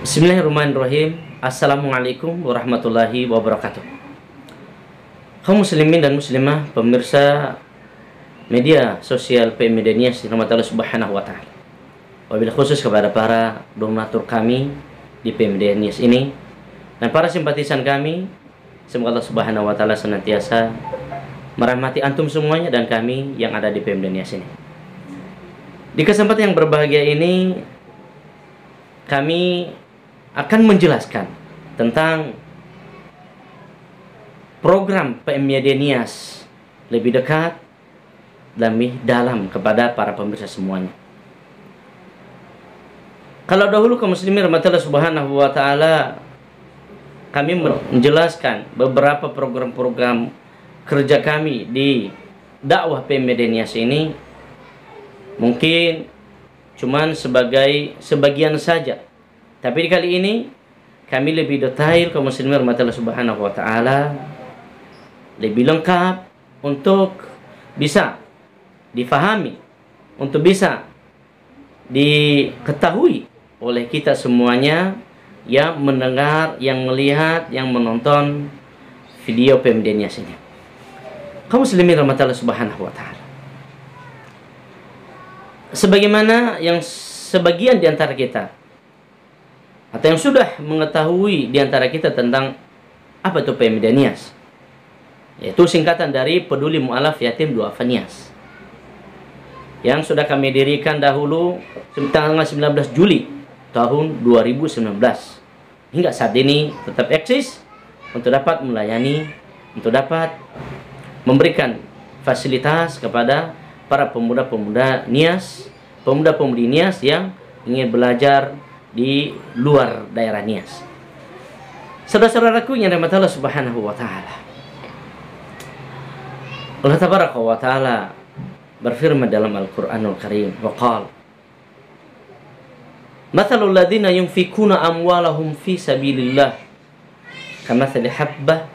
Bismillahirrahmanirrahim. Assalamualaikum warahmatullahi wabarakatuh. Kaum muslimin dan muslimah, pemirsa media sosial PM Media Nias dirahmati Allah Subhanahu wa taala. Wabil khusus kepada para donatur kami di PM Media Nias ini dan para simpatisan kami, semoga Allah Subhanahu wa taala senantiasa merahmati antum semuanya dan kami yang ada di PM Media Nias ini. Di kesempatan yang berbahagia ini kami akan menjelaskan tentang program PM Media Nias lebih dekat dan lebih dalam kepada para pemirsa semuanya. Kalau dahulu kaum muslimin rahmatullah subhanahu wa ta'ala, kami menjelaskan beberapa program-program kerja kami di dakwah PM Media Nias ini mungkin cuman sebagian saja. Tapi kali ini kami lebih detail kaum muslimin rahmatullah subhanahu wa ta'ala, lebih lengkap untuk bisa difahami, untuk bisa diketahui oleh kita semuanya yang mendengar, yang melihat, yang menonton video PM Media Nias ini. Kaum muslimin rahmatullah subhanahu wa ta'ala, sebagaimana yang sebagian di antara kita atau yang sudah mengetahui di antara kita tentang apa itu PM Media Nias, yaitu singkatan dari Peduli Mu'alaf Yatim Du'afa Nias, yang sudah kami dirikan dahulu tanggal 19 Juli tahun 2019 hingga saat ini tetap eksis untuk dapat melayani, untuk dapat memberikan fasilitas kepada para pemuda-pemuda Nias, pemuda-pemudi Nias yang ingin belajar di luar daerah Nias. Saudara-saudaraku yang dirahmati Allah Subhanahu wa taala, Allah tabaraka wa taala berfirman dalam Al-Qur'anul Karim, wa qala mathalul ladzina yunfikuna amwalahum fi sabilillah kamathali habbah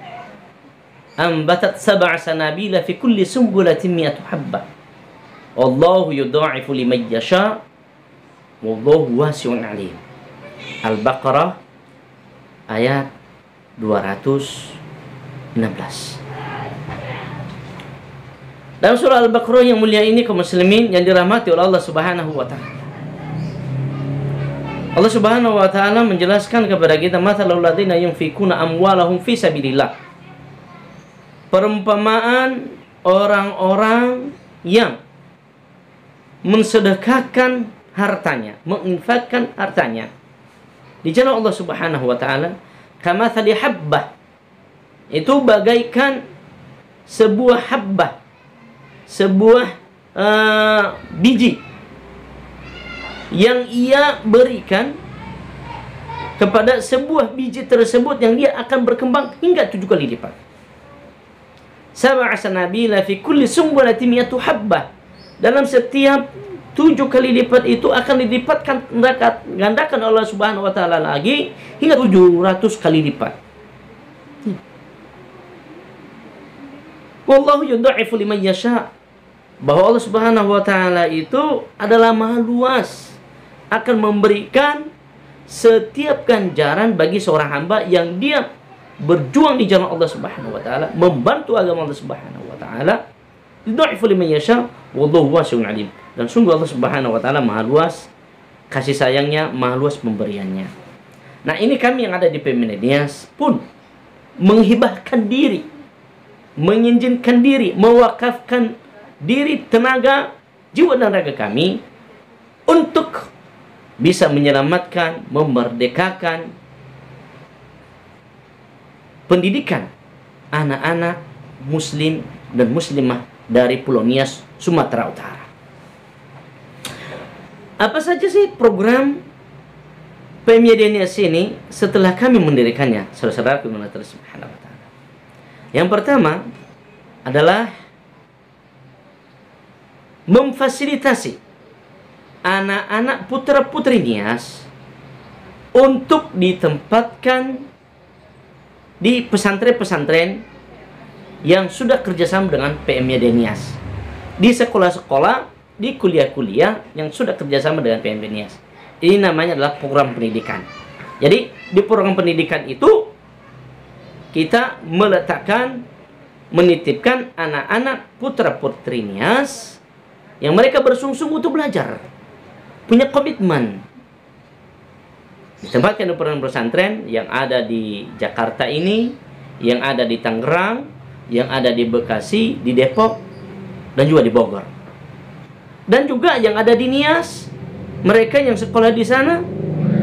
ambatat sab'a sanabila fi kulli sumbulatin mi'atu habbah wallahu yudha'ifu liman yasha wallahu wasi'un alim. Al-Baqarah ayat 216. Dalam surah Al-Baqarah yang mulia ini kaum muslimin yang dirahmati oleh Allah Subhanahu wa taala, Allah Subhanahu wa taala menjelaskan kepada kita mathalul ladzina yunfikuna amwalahum fi sabilillah, perumpamaan orang-orang yang mensedekahkan hartanya, menginfakkan hartanya di jalan Allah Subhanahu wa taala, kamathali habbah, itu bagaikan sebuah habbah, sebuah biji yang ia berikan kepada sebuah biji tersebut yang dia akan berkembang hingga 7 kali lipat. Sab'a sanabila fi kulli sumbulatin mi'atu habbah, dalam setiap 7 kali lipat itu akan dilipatkan, gandakan Allah Subhanahu wa taala lagi hingga 700 kali lipat. Wallahu yudha'ifu liman yasha, bahwa Allah Subhanahu wa taala itu adalah Maha luas, akan memberikan setiap ganjaran bagi seorang hamba yang dia berjuang di jalan Allah Subhanahu wa taala, membantu agama Allah Subhanahu wa taala. Yudha'ifu liman yasha wallahu wasi'un alim. Dan sungguh Allah Subhanahu wa taala Maha luas kasih sayangnya, Maha luas pemberiannya. Nah, ini kami yang ada di PM Media Nias pun menghibahkan diri, menginjinkan diri, mewakafkan diri, tenaga, jiwa dan raga kami untuk bisa menyelamatkan, memerdekakan pendidikan anak-anak muslim dan muslimah dari Pulau Nias, Sumatera Utara. Apa saja sih program PM Media Nias ini setelah kami mendirikannya, saudara-saudaraku yang Allah Subhanahu wa taala? Yang pertama adalah memfasilitasi anak-anak putra-putri Nias untuk ditempatkan di pesantren-pesantren yang sudah kerjasama dengan PM Media Nias, di sekolah-sekolah, di kuliah-kuliah yang sudah kerjasama dengan PM Media Nias. Ini namanya adalah program pendidikan. Jadi di program pendidikan itu kita menitipkan anak-anak putra-putri Nias yang mereka bersungguh-sungguh untuk belajar, punya komitmen. Ditempatkan di program pesantren yang ada di Jakarta ini, yang ada di Tangerang, yang ada di Bekasi, di Depok, dan juga di Bogor. Dan juga yang ada di Nias, mereka yang sekolah di sana,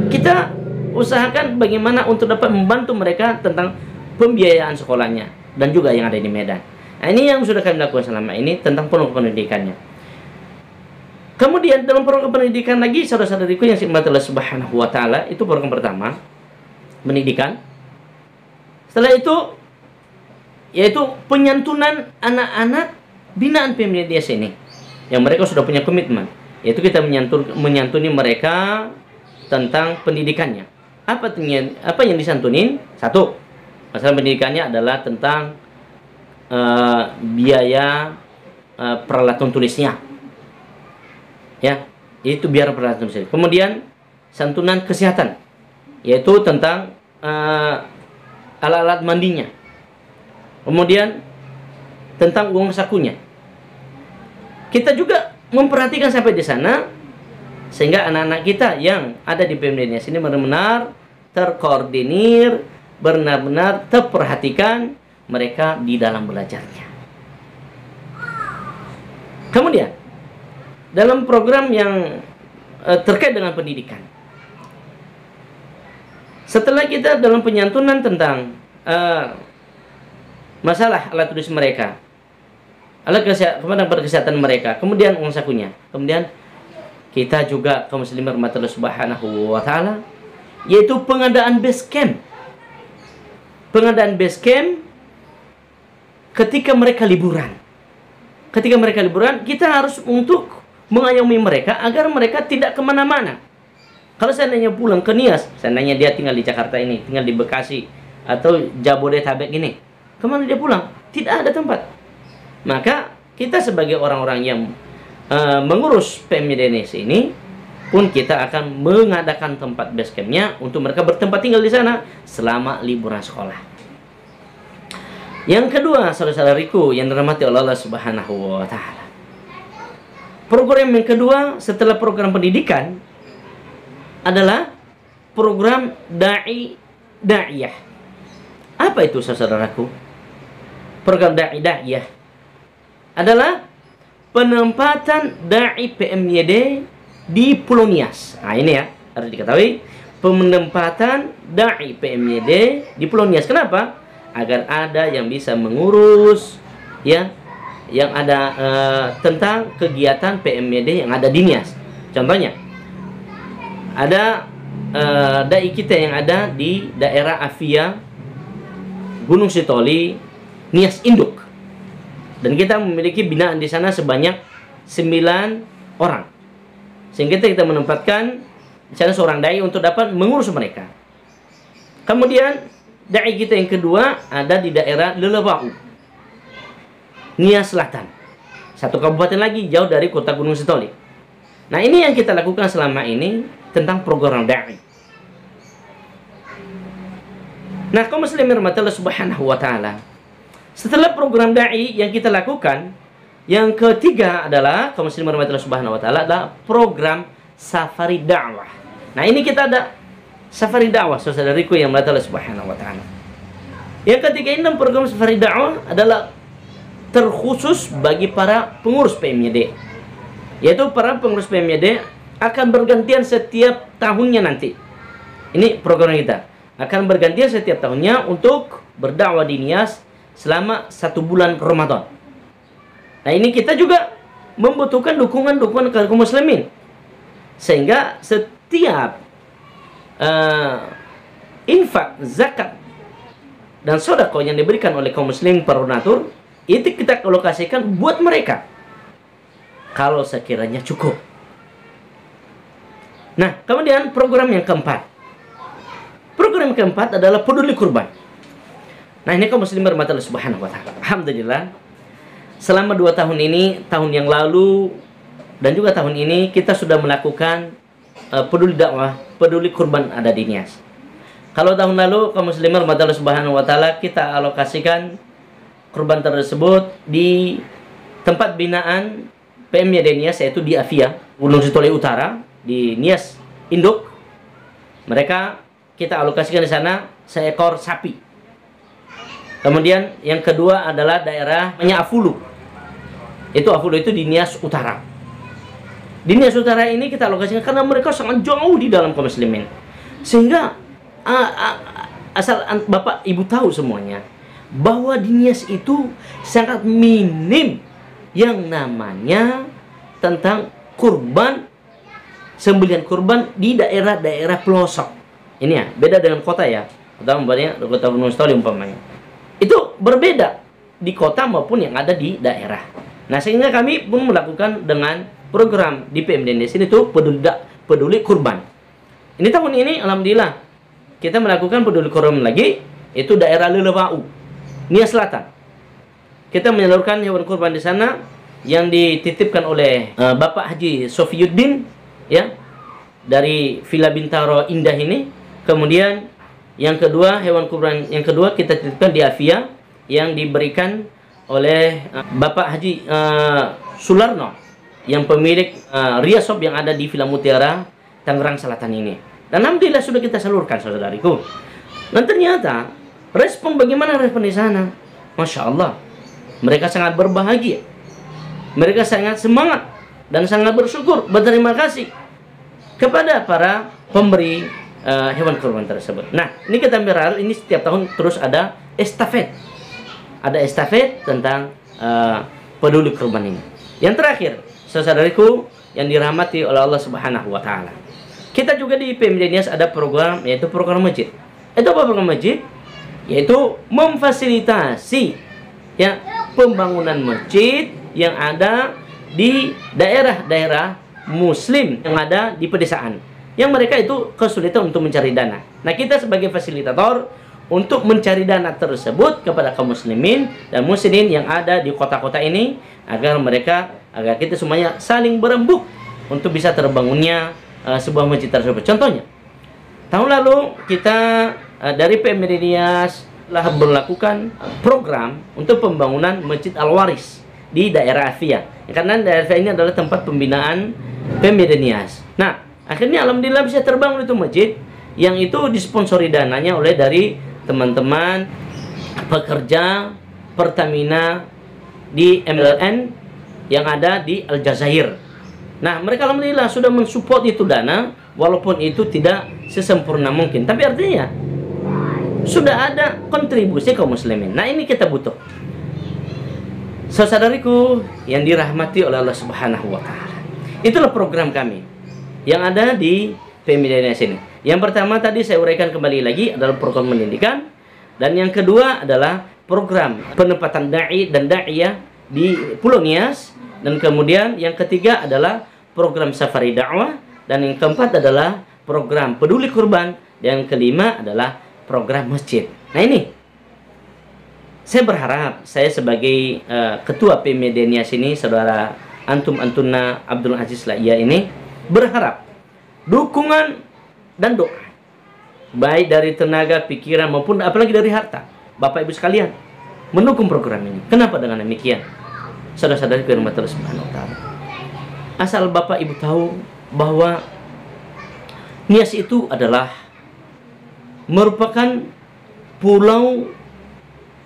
kita usahakan bagaimana untuk dapat membantu mereka tentang pembiayaan sekolahnya, dan juga yang ada di Medan. Nah, ini yang sudah kami lakukan selama ini tentang program pendidikannya. Kemudian dalam program pendidikan lagi, saudara-saudariku yang dirahmati Allah Subhanahu wa taala, itu program pertama, pendidikan. Setelah itu yaitu penyantunan anak-anak binaan PMDDS ini yang mereka sudah punya komitmen, yaitu kita menyantuni mereka tentang pendidikannya. Apa yang disantunin? Satu, masalah pendidikannya adalah tentang biaya peralatan tulisnya, ya, itu biar peralatan tulisnya. Kemudian santunan kesehatan, yaitu tentang alat-alat mandinya. Kemudian tentang uang sakunya. Kita juga memperhatikan sampai di sana, sehingga anak-anak kita yang ada di PMDNS ini benar-benar terkoordinir, benar-benar terperhatikan mereka di dalam belajarnya. Kemudian dalam program yang terkait dengan pendidikan, setelah kita dalam penyantunan tentang masalah alat tulis mereka, alat kesehatan mereka, kemudian uang sakunya, kemudian kita juga kaum muslimin rahmatullah subhanahu wa ta'ala, yaitu pengadaan base camp. Pengadaan base camp ketika mereka liburan. Ketika mereka liburan, kita harus untuk mengayomi mereka agar mereka tidak kemana-mana. Kalau seandainya pulang ke Nias, seandainya dia tinggal di Jakarta ini, tinggal di Bekasi atau Jabodetabek ini, kemana dia pulang? Tidak ada tempat. Maka kita sebagai orang-orang yang mengurus PMDNS ini pun kita akan mengadakan tempat base campnya untuk mereka bertempat tinggal di sana selama liburan sekolah. Yang kedua, saudara-saudariku yang dirahmati Allah Subhanahu wa taala, program yang kedua setelah program pendidikan adalah program da'iyah. Apa itu, saudaraku? Program da'iyah adalah penempatan da'i PMYD di Pulau Nias. Nah, ini ya, harus diketahui, penempatan da'i PMYD di Pulau Nias. Kenapa? Agar ada yang bisa mengurus, ya, yang ada tentang kegiatan PMYD yang ada di Nias. Contohnya, ada da'i kita yang ada di daerah Afia, Gunung Sitoli, Nias Induk. Dan kita memiliki binaan di sana sebanyak 9 orang. Sehingga kita menempatkan di sana seorang dai untuk dapat mengurus mereka. Kemudian dai kita yang kedua ada di daerah Lelebau, Nias Selatan, satu kabupaten lagi jauh dari kota Gunung Sitoli. Nah, ini yang kita lakukan selama ini tentang program dai. Nah, kaum muslimin rahmatullah subhanahu wa ta'ala, setelah program da'i yang kita lakukan, yang ketiga adalah kaum muslimin rahmatullah subhanahu wa ta'ala adalah program safari dakwah. Nah, ini kita ada safari dakwah, saudariku yang rahmatullah subhanahu wa ta'ala. Yang ketiga ini program safari dakwah adalah terkhusus bagi para pengurus PMYD, yaitu para pengurus PMYD akan bergantian setiap tahunnya nanti. Ini program kita akan bergantian setiap tahunnya untuk berdakwah di Nias selama 1 bulan Ramadan. Nah, ini kita juga membutuhkan dukungan kaum muslimin, sehingga setiap infak, zakat, dan sedekah yang diberikan oleh kaum muslim para donatur itu kita alokasikan buat mereka kalau sekiranya cukup. Nah, kemudian program yang keempat. Program yang keempat adalah peduli kurban. Nah, ini kaum muslimin rahmatullah subhanahu wa ta'ala, alhamdulillah, selama 2 tahun ini, tahun yang lalu dan juga tahun ini, kita sudah melakukan peduli dakwah, peduli kurban ada di Nias. Kalau tahun lalu kaum muslimin rahmatullah subhanahu wa ta'ala, kita alokasikan kurban tersebut di tempat binaan PMYD Nias, yaitu di Avia, Gunung Sitoli Utara, di Nias Induk. Mereka kita alokasikan di sana seekor sapi. Kemudian yang kedua adalah daerah Afulu. Afulu itu di Nias Utara. Di Nias Utara ini kita alokasikan karena mereka sangat jauh di dalam kaum muslimin. Sehingga asal Bapak Ibu tahu semuanya bahwa di Nias itu sangat minim yang namanya tentang kurban, sembelihan kurban di daerah-daerah pelosok. Ini ya, beda dengan kota ya. Kota Gunung Sitoli umpamanya. Itu berbeda di kota maupun yang ada di daerah. Nah, sehingga kami pun melakukan dengan program di PMD Nias ini tuh peduli kurban. Ini tahun ini alhamdulillah kita melakukan peduli kurban lagi, itu daerah Lelewau, Nias Selatan. Kita menyalurkan hewan kurban di sana yang dititipkan oleh Bapak Haji Sofiyuddin ya, dari Villa Bintaro Indah ini. Kemudian yang kedua, hewan kurban yang kedua kita titipkan di Avia yang diberikan oleh Bapak Haji Sularno yang pemilik Ria Shop yang ada di Villa Mutiara Tangerang Selatan ini. Dan alhamdulillah sudah kita salurkan, saudariku. Dan ternyata respon, bagaimana respon di sana? Masya Allah, mereka sangat berbahagia, mereka sangat semangat dan sangat bersyukur, berterima kasih kepada para pemberi hewan kurban tersebut. Nah, ini kita berharap ini setiap tahun terus ada estafet. Ada estafet tentang peduli kurban ini. Yang terakhir, saudariku yang dirahmati oleh Allah Subhanahu wa taala. Kita juga di PMD Nias ada program, yaitu program masjid. Itu apa program masjid? Yaitu memfasilitasi ya pembangunan masjid yang ada di daerah-daerah muslim yang ada di pedesaan, yang mereka itu kesulitan untuk mencari dana. Nah, kita sebagai fasilitator untuk mencari dana tersebut kepada kaum muslimin dan muslimin yang ada di kota-kota ini, agar kita semuanya saling berembuk untuk bisa terbangunnya sebuah masjid tersebut. Contohnya, tahun lalu kita dari PMD Nias telah melakukan program untuk pembangunan Masjid Al-Waris di daerah Avia. Karena daerah Avia ini adalah tempat pembinaan PMD Nias. Nah, akhirnya alhamdulillah bisa terbangun itu masjid yang itu disponsori dananya oleh dari teman-teman pekerja Pertamina di MLN yang ada di Aljazair. Nah, mereka alhamdulillah sudah mensupport itu dana, walaupun itu tidak sesempurna mungkin. Tapi artinya sudah ada kontribusi kaum muslimin. Nah, ini kita butuh. Saudariku yang dirahmati oleh Allah Subhanahu wa taala. Itulah program kami yang ada di PMD Nias ini. Yang pertama tadi saya uraikan kembali lagi adalah program pendidikan, dan yang kedua adalah program penempatan dai dan daiyah di Pulau Nias, dan kemudian yang ketiga adalah program safari dakwah, dan yang keempat adalah program peduli kurban, dan yang kelima adalah program masjid. Nah, ini saya berharap, saya sebagai ketua PMD Nias ini, saudara Antuna Abdul Aziz Laiya ini, berharap dukungan dan doa baik dari tenaga, pikiran maupun apalagi dari harta Bapak Ibu sekalian mendukung program ini. Kenapa dengan demikian? Saudara-saudari firman Allah Subhanahu wa taala, asal Bapak Ibu tahu bahwa Nias itu adalah merupakan pulau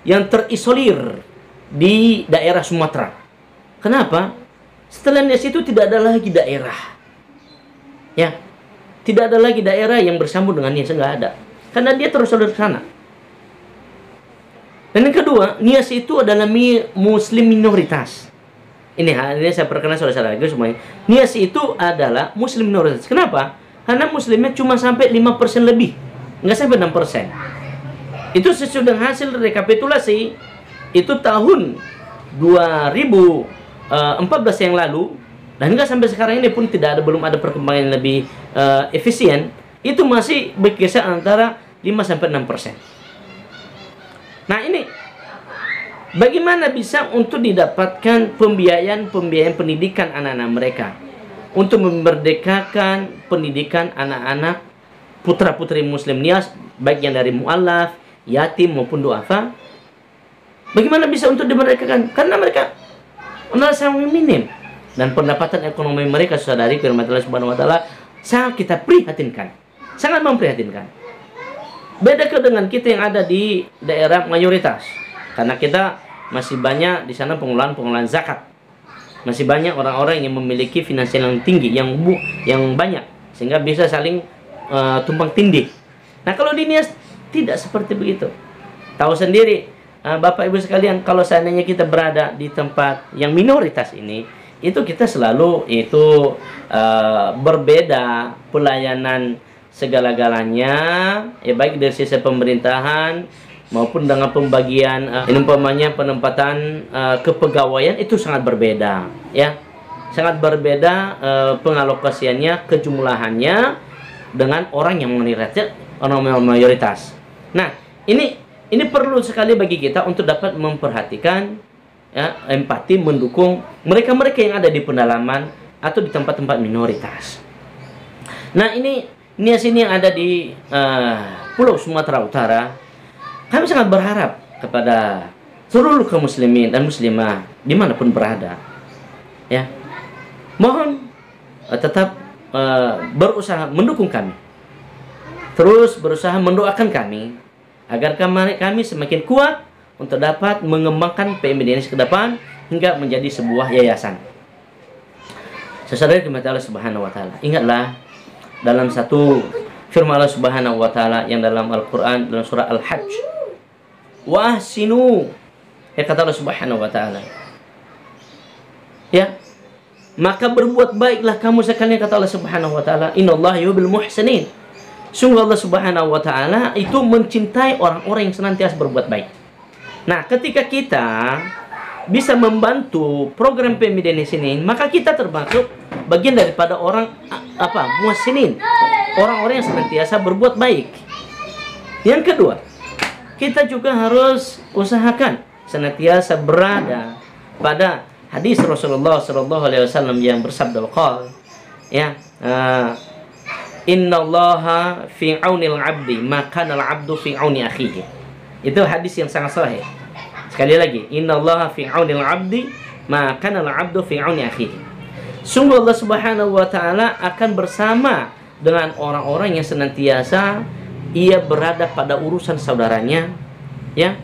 yang terisolir di daerah Sumatera. Kenapa? Setelah Nias itu tidak ada lagi daerah. Ya, tidak ada lagi daerah yang bersambung dengan Nias, enggak ada. Karena dia terisolir ke sana. Dan yang kedua, Nias itu adalah muslim minoritas. Ini saya perkenalkan saudara-saudara semuanya. Nias itu adalah muslim minoritas. Kenapa? Karena muslimnya cuma sampai 5% lebih. Enggak sampai 6%. Itu sesudah hasil rekapitulasi itu tahun 2014 yang lalu, dan enggak sampai sekarang ini pun belum ada perkembangan yang lebih efisien. Itu masih berkisar antara 5-6%. Nah, ini bagaimana bisa untuk didapatkan pembiayaan pendidikan anak-anak mereka, untuk memerdekakan pendidikan anak-anak putra-putri muslim Nias baik yang dari mu'allaf, yatim maupun du'afa. Bagaimana bisa untuk dimerdekakan? Karena mereka sangat minim, dan pendapatan ekonomi mereka, saudari, firman Allah Subhanahu wa taala, sangat kita prihatinkan, sangat memprihatinkan. Beda dengan kita yang ada di daerah mayoritas, karena kita masih banyak di sana pengelolaan zakat. Masih banyak orang-orang yang memiliki finansial yang tinggi, yang banyak, sehingga bisa saling tumpang tindih. Nah, kalau di Nias tidak seperti begitu. Tahu sendiri, Bapak Ibu sekalian, kalau seandainya kita berada di tempat yang minoritas ini, itu kita selalu berbeda pelayanan segala-galanya, ya baik dari sisi pemerintahan maupun dengan pembagian penempatan kepegawaian, itu sangat berbeda, ya, sangat berbeda pengalokasiannya, kejumlahannya dengan orang yang mayoritas. Nah, ini perlu sekali bagi kita untuk dapat memperhatikan, ya, empati, mendukung mereka-mereka yang ada di pedalaman atau di tempat-tempat minoritas. Nah, ini Nias ini yang ada di Pulau Sumatera Utara. Kami sangat berharap kepada seluruh kaum muslimin dan muslimah dimanapun berada, ya, mohon tetap berusaha mendukung kami, terus berusaha mendoakan kami agar kami semakin kuat untuk dapat mengembangkan PMI Nias ke depan hingga menjadi sebuah yayasan. Saudara Allah Subhanahu wa taala, ingatlah dalam satu firman Allah Subhanahu wa taala yang dalam Al-Qur'an, dalam surah Al-Hajj, wa ahsinu, ya, kata Allah Subhanahu wa taala, ya, maka berbuat baiklah kamu sekalian, kata Allah Subhanahu wa taala, innallaha yuhibbul muhsinin. Sungguh Allah Subhanahu wa taala itu mencintai orang-orang yang senantiasa berbuat baik. Nah, ketika kita bisa membantu program PMI Nias ini, maka kita termasuk bagian daripada orang muhsinin, orang-orang yang senantiasa berbuat baik. Yang kedua, kita juga harus usahakan senantiasa berada pada hadis Rasulullah Shallallahu Alaihi Wasallam yang bersabda, ya, innallaha fi aunil abdi maka al abdu fi auni akhihi. Itu hadis yang sangat sahih. Sekali lagi, innallaha fi aunil abdi maka al abdu fi auni akhihi. Sungguh Allah Subhanahu wa taala akan bersama dengan orang-orang yang senantiasa ia berada pada urusan saudaranya, ya.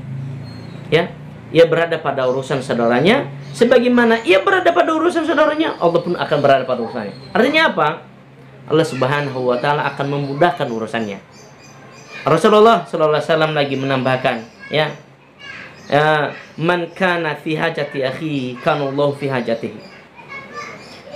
Ia berada pada urusan saudaranya sebagaimana ia berada pada urusan saudaranya, Allah pun akan berada pada urusannya. Artinya apa? Allah Subhanahu wa taala akan memudahkan urusannya. Rasulullah sallallahu alaihi wasallam lagi menambahkan, ya, man kana fi hajati akhi kana Allah fi hajatihi.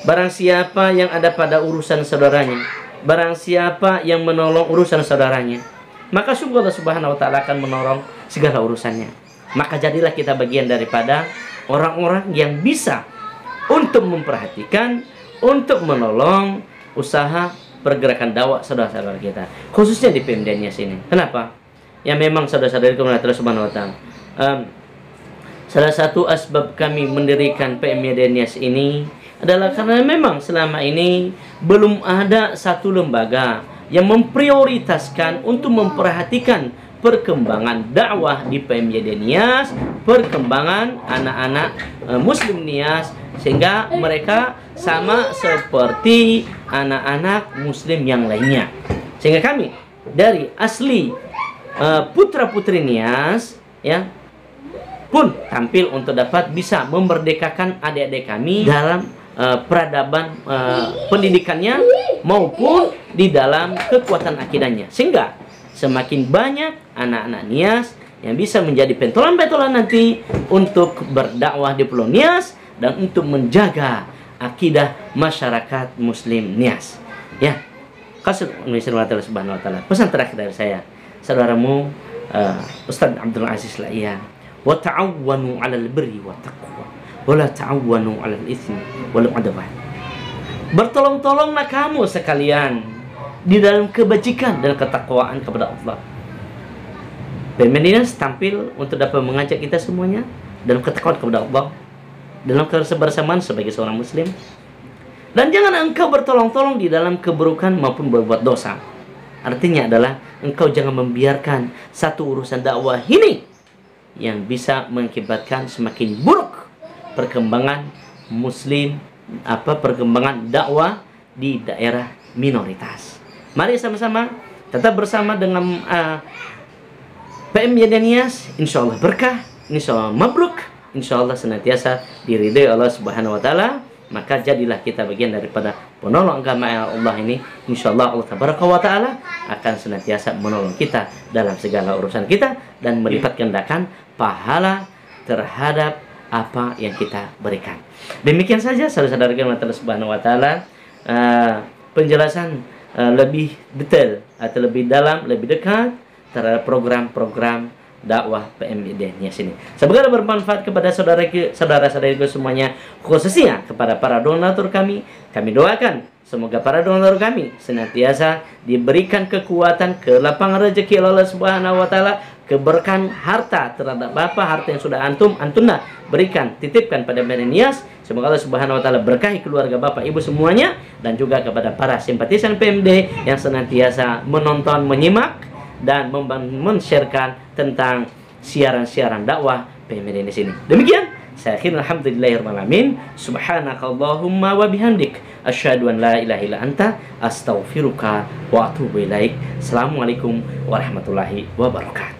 Barang siapa yang ada pada urusan saudaranya, barang siapa yang menolong urusan saudaranya, maka sungguh Allah Subhanahu wa taala akan menolong segala urusannya. Maka jadilah kita bagian daripada orang-orang yang bisa untuk memperhatikan, untuk menolong usaha pergerakan dakwah saudara-saudara kita, khususnya di PMI Nias ini. Kenapa? Ya, memang saudara-saudari Allah Subhanahu wa taala, salah satu asbab kami mendirikan PMI Nias ini adalah karena memang selama ini belum ada satu lembaga yang memprioritaskan untuk memperhatikan perkembangan dakwah di PMI Nias, perkembangan anak-anak muslim Nias, sehingga mereka sama seperti anak-anak muslim yang lainnya. Sehingga kami dari asli putra-putri Nias, ya, pun tampil untuk dapat bisa memerdekakan adik-adik kami dalam peradaban pendidikannya maupun di dalam kekuatan akidahnya, sehingga semakin banyak anak-anak Nias yang bisa menjadi pentolan-pentolan nanti untuk berdakwah di Pulau Nias dan untuk menjaga akidah masyarakat muslim Nias, ya. Kasih Allah Subhanahu wa taala. Pesan terakhir dari saya, saudaramu Ustaz Abdul Aziz Laiyan, wa ta'awwanu 'alal birri wa taqwa wala ta'awwanu 'alal itsmi wal 'udwan. Bertolong-tolonglah kamu sekalian di dalam kebajikan dan ketakwaan kepada Allah. PMI Nias tampil untuk dapat mengajak kita semuanya dalam ketakwaan kepada Allah, dalam kebersamaan sebagai seorang muslim. Dan jangan engkau bertolong-tolong di dalam keburukan maupun berbuat dosa. Artinya adalah engkau jangan membiarkan satu urusan dakwah ini yang bisa mengakibatkan semakin buruk perkembangan muslim, perkembangan dakwah di daerah minoritas. Mari sama-sama tetap bersama dengan PM Yadanias, insya Allah berkah, insya Allah mabruk, insya Allah senantiasa diridhai Allah Subhanahu Wa Taala. Maka jadilah kita bagian daripada penolong agama Allah ini. Insya Allah Allah Tabaraka wa Ta'ala akan senantiasa menolong kita dalam segala urusan kita dan melipat gandakan pahala terhadap apa yang kita berikan. Demikian saja saudara-saudara Allah Subhanahu Wa Ta'ala, penjelasan lebih detail atau lebih dalam, lebih dekat terhadap program-program dakwah PM Yadanias ini. Semoga bermanfaat kepada saudara-saudariku semuanya, khususnya kepada para donatur kami. Kami doakan semoga para donatur kami senantiasa diberikan kekuatan, kelapangan rezeki Allah Subhanahu Wa Taala, keberkahan harta terhadap harta yang sudah antuna berikan, titipkan pada Yadanias. Semoga Allah Subhanahu Wa Taala berkahi keluarga Bapak Ibu semuanya, dan juga kepada para simpatisan PMD yang senantiasa menonton, menyimak dan men-sharekan tentang siaran-siaran dakwah PMD di sini. Demikian, saya akhir alhamdulillahirabbil alamin. Subhanakallahumma wa bihamdik asyhadu an la ilaha illa anta astaghfiruka wa atubu ilaik. Assalamualaikum warahmatullahi wabarakatuh.